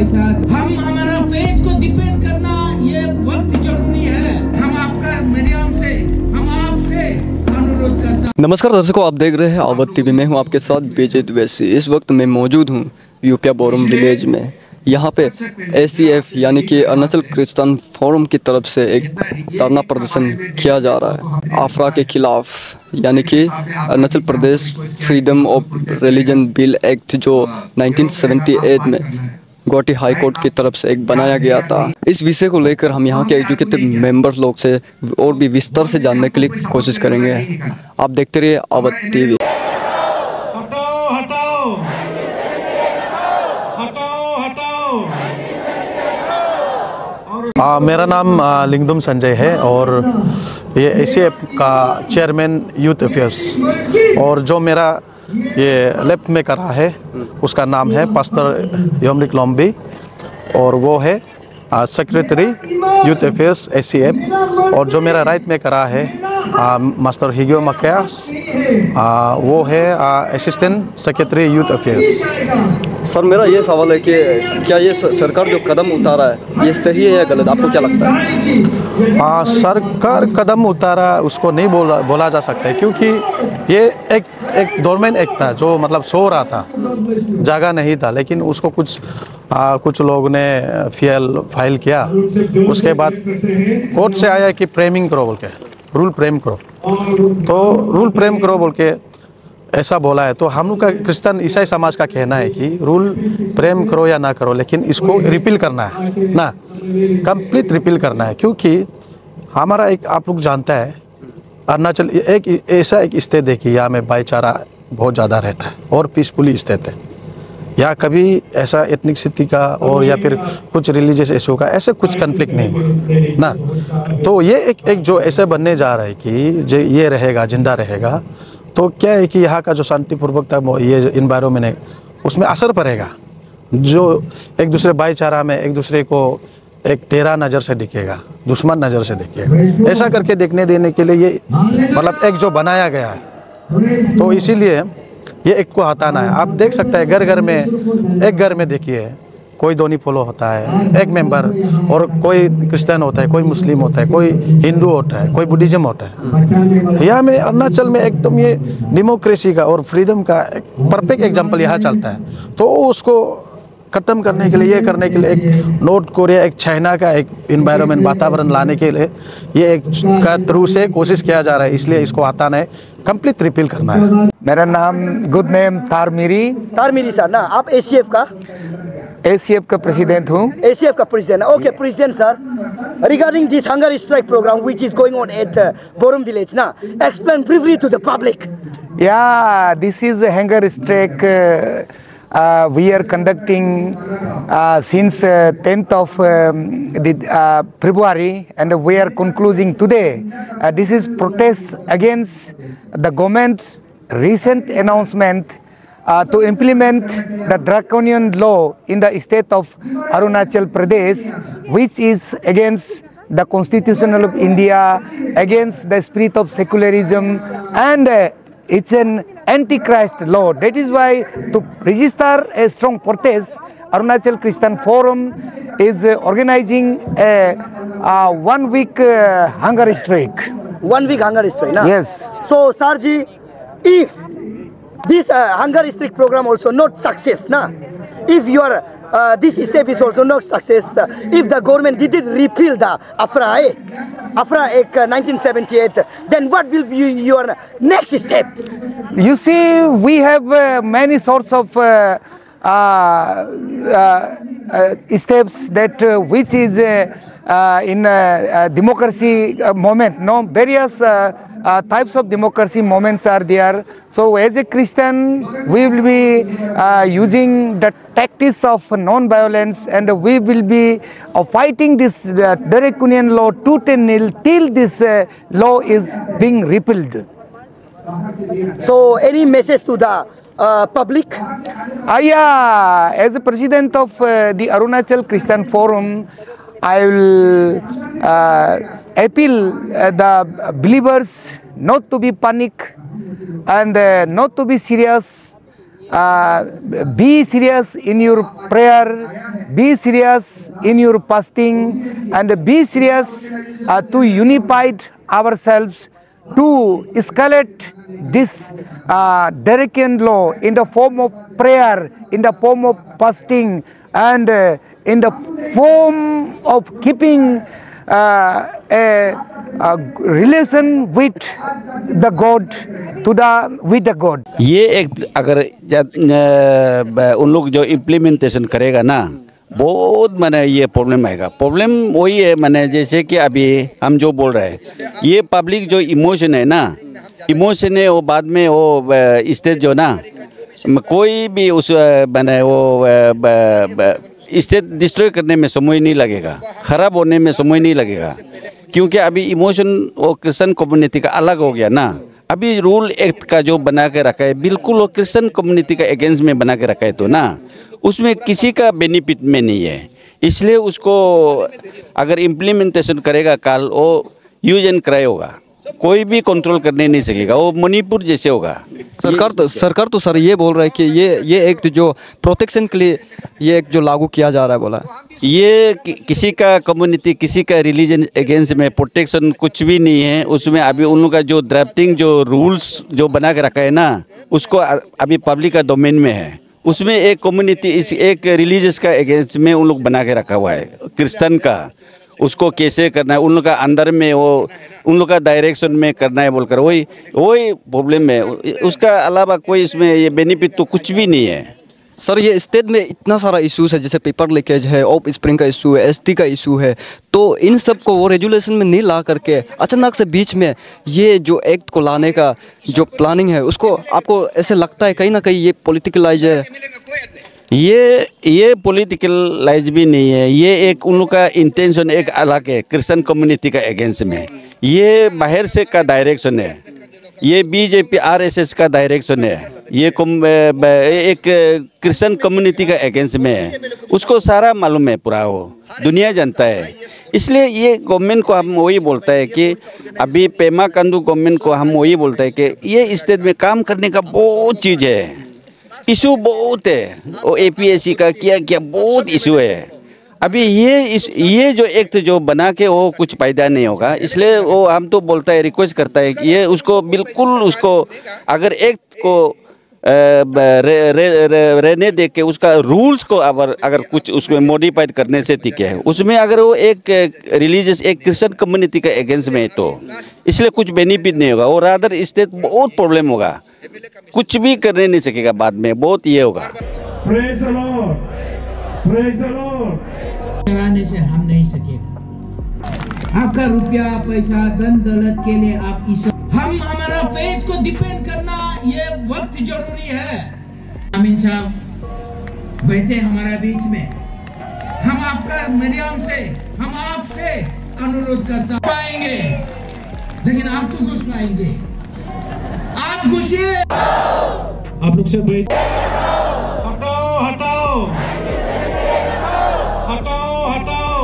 हम हमारा फेथ को डिपेंड करना ये वक्त जरूरी है। हम आपका मीडियम से हम आपसे अनुरोध करता। नमस्कार दर्शकों, आप देख रहे हैं अवध टीवी में हूं आपके साथ विजय द्विवेदी। इस वक्त मैं मौजूद हूं यूपिया बोरम विलेज में। यहाँ पे ACF यानी कि अरुणाचल क्रिश्चियन फोरम की तरफ से एक धरना प्रदर्शन किया जा रहा है आफरा के खिलाफ, यानी कि Arunachal Pradesh freedom of religion bill act जो 1978 में गुवाहाटी हाई कोर्ट की तरफ से एक बनाया गया था। इस विषय को लेकर हम यहाँ के एजुकेटेड मेंबर्स लोग से और भी विस्तार से जानने के लिए कोशिश करेंगे। आप देखते रहिए अवध टीवी। मेरा नाम लिंगदुम संजय है और ये ACF का चेयरमैन यूथ अफेयर्स, और जो मेरा ये लेफ्ट में करा है उसका नाम है पास्टर योमरिक लोम्बी, और वो है सेक्रेटरी यूथ अफेयर्स ACF। और जो मेरा राइट में करा है मास्टर हिगियो मकयास, वो है assistant secretary youth affairs. Sir, मेरा ये सवाल है कि क्या ये सरकार जो कदम उतारा है ये सही है या गलत, आपको क्या लगता है? सरकार कदम उतारा उसको नहीं बोला जा सकता है, क्योंकि ये एक गवर्नमेंट एक्ट था जो मतलब सो रहा था, जगह नहीं था, लेकिन उसको कुछ लोगों ने फाइल किया। उसके बाद कोर्ट से आया कि प्रेमिंग करो बोल के, रूल प्रेम करो, तो रूल प्रेम करो बोल के ऐसा बोला है। तो हम लोग का क्रिश्चियन ईसाई समाज का कहना है कि रूल प्रेम करो या ना करो, लेकिन इसको रिपील करना है ना, कंप्लीट रिपील करना है। क्योंकि हमारा एक, आप लोग जानता है, अरुणाचल एक ऐसा एक स्टेट है कि यहाँ में भाईचारा बहुत ज़्यादा रहता है और पीसफुली स्टेट है। या कभी ऐसा एथनिसिटी का और या फिर कुछ रिलीजियस इशू का ऐसे कुछ कन्फ्लिक्ट नहीं ना। तो ये एक जो ऐसे बनने जा रहा है कि ये रहेगा, जिंदा रहेगा, तो क्या है कि यहाँ का जो शांतिपूर्वक ये इन्वायरमेंट है उसमें असर पड़ेगा। जो एक दूसरे भाईचारा में एक दूसरे को एक तेरा नज़र से दिखेगा, दुश्मन नज़र से दिखेगा, ऐसा करके देखने देने के लिए ये मतलब एक जो बनाया गया है। तो इसीलिए ये एक को हटाना है। आप देख सकते हैं एक घर में देखिए कोई दोनी फॉलो होता है, एक मेंबर, और कोई क्रिश्चियन होता है, कोई मुस्लिम होता है, कोई हिंदू होता है, कोई बुद्धिज्म होता है। यहाँ में अरुणाचल में एकदम ये डेमोक्रेसी का और फ्रीडम का एक परफेक्ट एग्जांपल यहाँ चलता है। तो उसको खत्म करने के लिए, ये करने के लिए एक नॉर्थ कोरिया, एक चाइना का एक इन्वायरमेंट वातावरण लाने के लिए ये एक का थ्रू से कोशिश किया जा रहा है। इसलिए इसको हटाना है, कंप्लीट रिपील करना है। मेरा नाम गुड नेम तारमीरी सर ना। आप ACF का प्रेसिडेंट हूँ। ACF का president, okay president sir. Regarding this hunger strike program which is going on at Borum village, now explain briefly to the public. Yeah, this is a hunger strike we are conducting since 10th of February, and we are concluding today. This is protest against the government's recent announcement to implement the draconian law in the state of Arunachal Pradesh, which is against the Constitution of India, against the spirit of secularism, and it's an antichrist law. That is why, to register a strong protest, Arunachal Christian Forum is organizing a 1 week hunger strike. 1 week hunger strike, na? Yes. So, Sarji, if this hunger strike program also not success, na? If your this step is also not success, if the government didn't repeal the Afra Act 1978, then what will be your next step? You see, we have many sorts of steps that which is in democracy moment. No, various types of democracy moments are there. So as a Christian, we will be using the tactics of non-violence, and we will be fighting this draconian law tooth and nail till this law is being repealed. So any message to the public? Yeah, as a president of the Arunachal Christian Forum, I will appeal the believers not to be panic and not to be serious be serious in your prayer, be serious in your fasting, and be serious to unify ourselves to escalate this Draconism law in the form of prayer, in the form of fasting, and in the form of keeping a relation with the God, with the God. ये एक अगर उन लोग जो implementation करेगा ना, बहुत माने ये प्रॉब्लम आएगा। प्रॉब्लम वही है माने जैसे कि अभी हम जो बोल रहे हैं, ये पब्लिक जो इमोशन है ना, इमोशन है वो बाद में वो स्टेट जो ना, कोई भी उस माने वो स्टेट डिस्ट्रॉय करने में समय नहीं लगेगा, ख़राब होने में समय नहीं लगेगा, क्योंकि अभी इमोशन वो क्रिश्चियन कम्युनिटी का अलग हो गया ना। अभी रूल एक्ट का जो बना के रखा है बिल्कुल वो क्रिश्चियन कम्युनिटी का अगेंस्ट में बना के रखा है, तो ना उसमें किसी का बेनिफिट में नहीं है। इसलिए उसको अगर इम्प्लीमेंटेशन करेगा कल वो यूज एंड क्राई होगा, कोई भी कंट्रोल करने नहीं सकेगा, वो मणिपुर जैसे होगा। सरकार तो सर ये बोल रहा है कि ये एक जो प्रोटेक्शन के लिए ये एक जो लागू किया जा रहा है, बोला ये किसी का कम्युनिटी किसी का रिलीजन अगेंस्ट में प्रोटेक्शन कुछ भी नहीं है। उसमें अभी उन लोग का जो ड्राफ्टिंग जो रूल्स जो बना के रखा है ना, उसको अभी पब्लिक का डोमेन में है। उसमें एक कम्युनिटी इस एक रिलीजियस का अगेंस्ट में उन लोग बना के रखा हुआ है, क्रिश्चियन का, उसको कैसे करना है उन लोग का अंदर में वो उन लोग का डायरेक्शन में करना है बोलकर वही प्रॉब्लम है। उसका अलावा कोई इसमें ये बेनिफिट तो कुछ भी नहीं है। सर ये स्टेट में इतना सारा इश्यूज है, जैसे पेपर लीकेज है, ऑफ स्प्रिंग का इशू है, एसटी का इशू है, तो इन सब को वो रेजुलेशन में नहीं ला करके अचानक से बीच में ये जो एक्ट को लाने का जो प्लानिंग है, उसको आपको ऐसे लगता है कहीं ना कहीं ये पॉलिटिकलाइज है? ये पॉलिटिकलाइज भी नहीं है, ये एक उन लोग का इंटेंशन एक अलग है क्रिश्चियन कम्युनिटी का अगेंस्ट में। ये बाहर से का डायरेक्शन है, ये बीजेपी आरएसएस का डायरेक्शन है, ये एक क्रिश्चियन कम्युनिटी का अगेंस्ट में है। उसको सारा मालूम है, पूरा वो दुनिया जानता है। इसलिए ये गवर्नमेंट को हम वही बोलता है कि अभी पेमा खांडू गवर्नमेंट को हम वही बोलता है कि ये स्टेट में काम करने का बहुत चीज़ है, इशू बहुत है। वो एपीएससी का क्या बहुत इशू है। अभी ये जो एक्ट जो बना के वो कुछ फायदा नहीं होगा। इसलिए वो हम तो बोलता है, रिक्वेस्ट करता है कि ये उसको बिल्कुल उसको अगर एक्ट को रहने दे के उसका रूल्स को अगर कुछ उसमें मॉडिफाइड करने से ठीक है। उसमें अगर वो एक रिलीजियस एक क्रिश्चियन कम्युनिटी के अगेंस्ट में है तो इसलिए कुछ बेनिफिट नहीं होगा और रादर स्टेट बहुत प्रॉब्लम होगा, कुछ भी करने नहीं सकेगा बाद में, बहुत ये होगा। कराने से हम नहीं सकेगा। आपका रुपया पैसा धन दौलत के लिए आप हम हमारा फेथ को डिपेंड करना ये वक्त जरूरी है। अमीन साहब बैठे हमारा बीच में, हम आपका मरियम से हम आपसे अनुरोध करता पाएंगे, लेकिन आप तो घुस पाएंगे, आप घुसिए। आप लोग से हटाओ हटाओ हटाओ हटाओ।